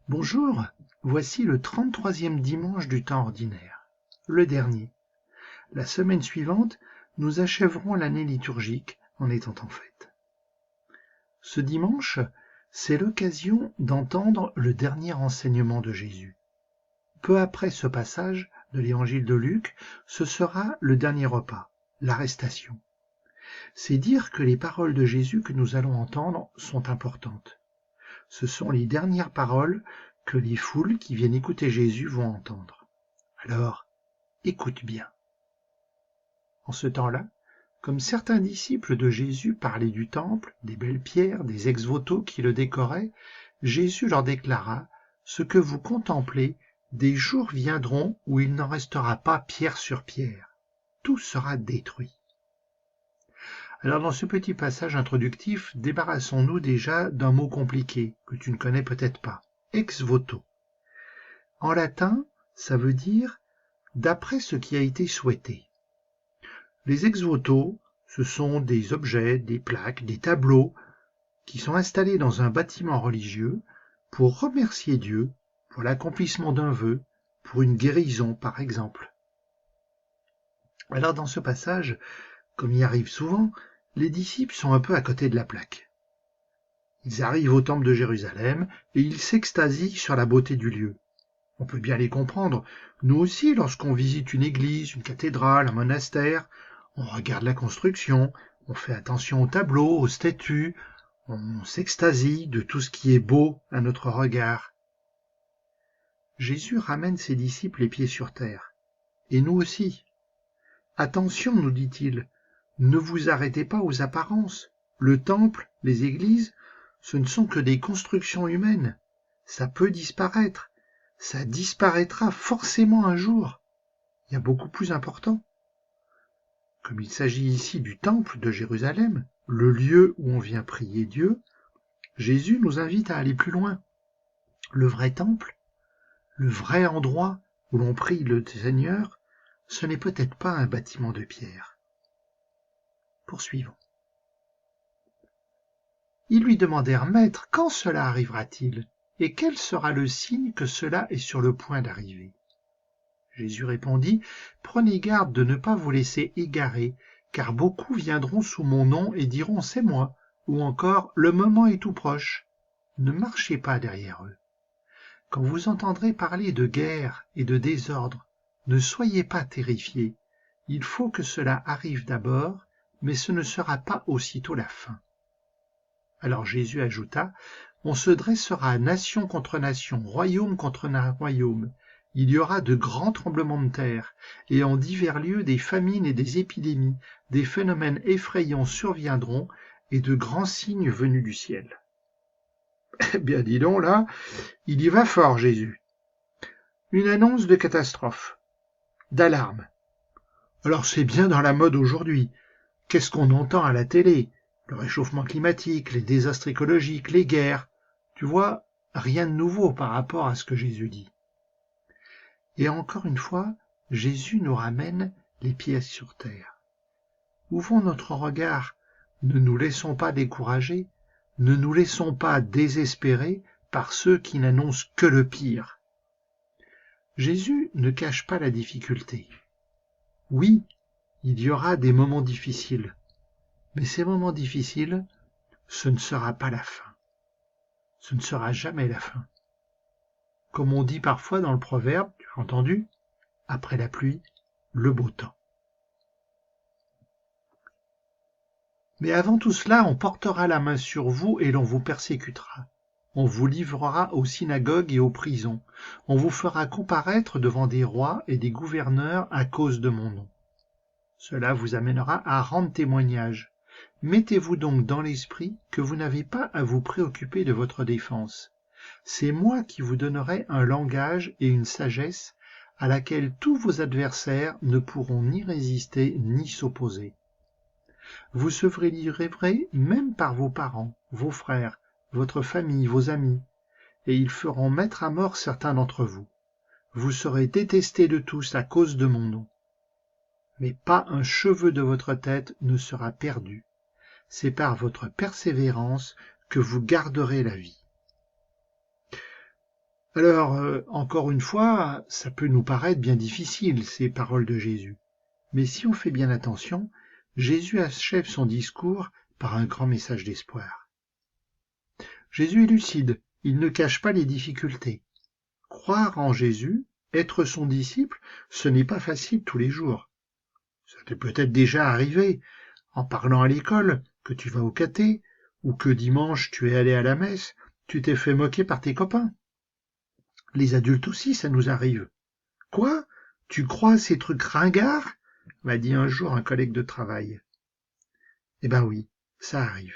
Bonjour, voici le 33e dimanche du temps ordinaire, le dernier. La semaine suivante, nous achèverons l'année liturgique en étant en fête. Ce dimanche, c'est l'occasion d'entendre le dernier enseignement de Jésus. Peu après ce passage de l'évangile de Luc, ce sera le dernier repas, l'arrestation. C'est dire que les paroles de Jésus que nous allons entendre sont importantes. Ce sont les dernières paroles que les foules qui viennent écouter Jésus vont entendre. Alors, écoute bien. En ce temps-là, comme certains disciples de Jésus parlaient du temple, des belles pierres, des ex-voto qui le décoraient, Jésus leur déclara « Ce que vous contemplez, des jours viendront où il n'en restera pas pierre sur pierre. Tout sera détruit. » Alors dans ce petit passage introductif, débarrassons-nous déjà d'un mot compliqué que tu ne connais peut-être pas, ex-voto. En latin, ça veut dire d'après ce qui a été souhaité. Les ex-voto, ce sont des objets, des plaques, des tableaux qui sont installés dans un bâtiment religieux pour remercier Dieu pour l'accomplissement d'un vœu, pour une guérison par exemple. Alors dans ce passage, comme il arrive souvent, les disciples sont un peu à côté de la plaque. Ils arrivent au temple de Jérusalem et ils s'extasient sur la beauté du lieu. On peut bien les comprendre. Nous aussi, lorsqu'on visite une église, une cathédrale, un monastère, on regarde la construction, on fait attention aux tableaux, aux statues, on s'extasie de tout ce qui est beau à notre regard. Jésus ramène ses disciples les pieds sur terre. Et nous aussi. Attention, nous dit-il, ne vous arrêtez pas aux apparences. Le temple, les églises, ce ne sont que des constructions humaines. Ça peut disparaître. Ça disparaîtra forcément un jour. Il y a beaucoup plus important. Comme il s'agit ici du temple de Jérusalem, le lieu où on vient prier Dieu, Jésus nous invite à aller plus loin. Le vrai temple, le vrai endroit où l'on prie le Seigneur, ce n'est peut-être pas un bâtiment de pierre. Poursuivons. Ils lui demandèrent, Maître, quand cela arrivera-t-il? Et quel sera le signe que cela est sur le point d'arriver? Jésus répondit, Prenez garde de ne pas vous laisser égarer, car beaucoup viendront sous mon nom et diront c'est moi, ou encore le moment est tout proche. Ne marchez pas derrière eux. Quand vous entendrez parler de guerre et de désordre, ne soyez pas terrifiés. Il faut que cela arrive d'abord, mais ce ne sera pas aussitôt la fin. Alors Jésus ajouta, On se dressera nation contre nation, royaume contre royaume. Il y aura de grands tremblements de terre, et en divers lieux des famines et des épidémies, des phénomènes effrayants surviendront, et de grands signes venus du ciel. Eh bien, dis donc, là, il y va fort, Jésus. Une annonce de catastrophe, d'alarme. Alors c'est bien dans la mode aujourd'hui. Qu'est-ce qu'on entend à la télé? Le réchauffement climatique, les désastres écologiques, les guerres. Tu vois, rien de nouveau par rapport à ce que Jésus dit. Et encore une fois, Jésus nous ramène les pieds sur terre. Ouvrons notre regard, ne nous laissons pas décourager, ne nous laissons pas désespérer par ceux qui n'annoncent que le pire. Jésus ne cache pas la difficulté. Oui, il y aura des moments difficiles, mais ces moments difficiles, ce ne sera pas la fin. Ce ne sera jamais la fin. Comme on dit parfois dans le proverbe, tu as entendu, après la pluie, le beau temps. Mais avant tout cela, on portera la main sur vous et l'on vous persécutera. On vous livrera aux synagogues et aux prisons. On vous fera comparaître devant des rois et des gouverneurs à cause de mon nom. Cela vous amènera à rendre témoignage. Mettez-vous donc dans l'esprit que vous n'avez pas à vous préoccuper de votre défense. C'est moi qui vous donnerai un langage et une sagesse à laquelle tous vos adversaires ne pourront ni résister ni s'opposer. Vous serez livrés même par vos parents, vos frères, votre famille, vos amis, et ils feront mettre à mort certains d'entre vous. Vous serez détestés de tous à cause de mon nom. Mais pas un cheveu de votre tête ne sera perdu. C'est par votre persévérance que vous garderez la vie. Alors, encore une fois, ça peut nous paraître bien difficile, ces paroles de Jésus. Mais si on fait bien attention, Jésus achève son discours par un grand message d'espoir. Jésus est lucide, il ne cache pas les difficultés. Croire en Jésus, être son disciple, ce n'est pas facile tous les jours. Ça t'est peut-être déjà arrivé, en parlant à l'école, que tu vas au caté, ou que dimanche tu es allé à la messe, tu t'es fait moquer par tes copains. Les adultes aussi, ça nous arrive. Quoi? Tu crois à ces trucs ringards? M'a dit un jour un collègue de travail. Eh ben oui, ça arrive.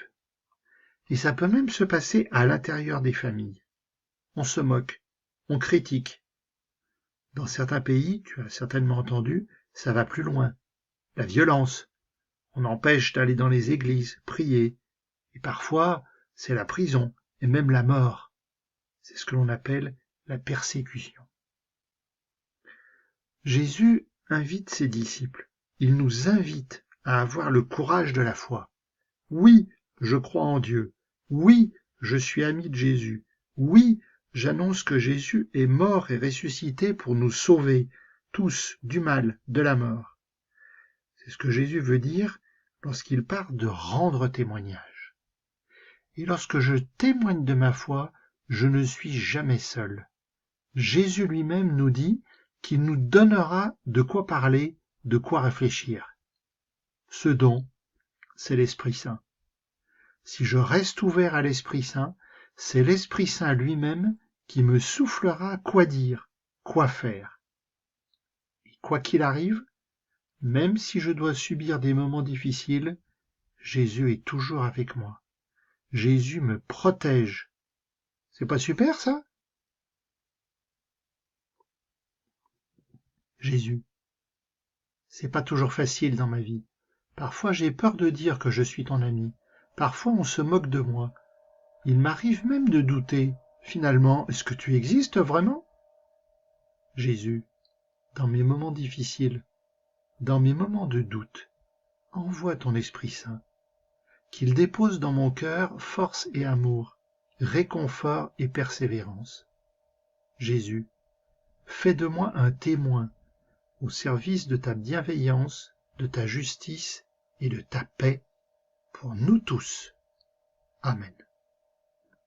Et ça peut même se passer à l'intérieur des familles. On se moque, on critique. Dans certains pays, tu as certainement entendu, ça va plus loin. La violence. On empêche d'aller dans les églises, prier. Et parfois, c'est la prison et même la mort. C'est ce que l'on appelle la persécution. Jésus invite ses disciples. Il nous invite à avoir le courage de la foi. Oui, je crois en Dieu. Oui, je suis ami de Jésus. Oui, j'annonce que Jésus est mort et ressuscité pour nous sauver, tous, du mal, de la mort. C'est ce que Jésus veut dire lorsqu'il parle de rendre témoignage. Et lorsque je témoigne de ma foi, je ne suis jamais seul. Jésus lui-même nous dit qu'il nous donnera de quoi parler, de quoi réfléchir. Ce don, c'est l'Esprit Saint. Si je reste ouvert à l'Esprit Saint, c'est l'Esprit Saint lui-même qui me soufflera quoi dire, quoi faire. Et quoi qu'il arrive, même si je dois subir des moments difficiles, Jésus est toujours avec moi. Jésus me protège. C'est pas super ça? Jésus. C'est pas toujours facile dans ma vie. Parfois j'ai peur de dire que je suis ton ami. Parfois on se moque de moi. Il m'arrive même de douter. Finalement, est-ce que tu existes vraiment? Jésus, dans mes moments difficiles, dans mes moments de doute, envoie ton Esprit Saint, qu'il dépose dans mon cœur force et amour, réconfort et persévérance. Jésus, fais de moi un témoin au service de ta bienveillance, de ta justice et de ta paix pour nous tous. Amen.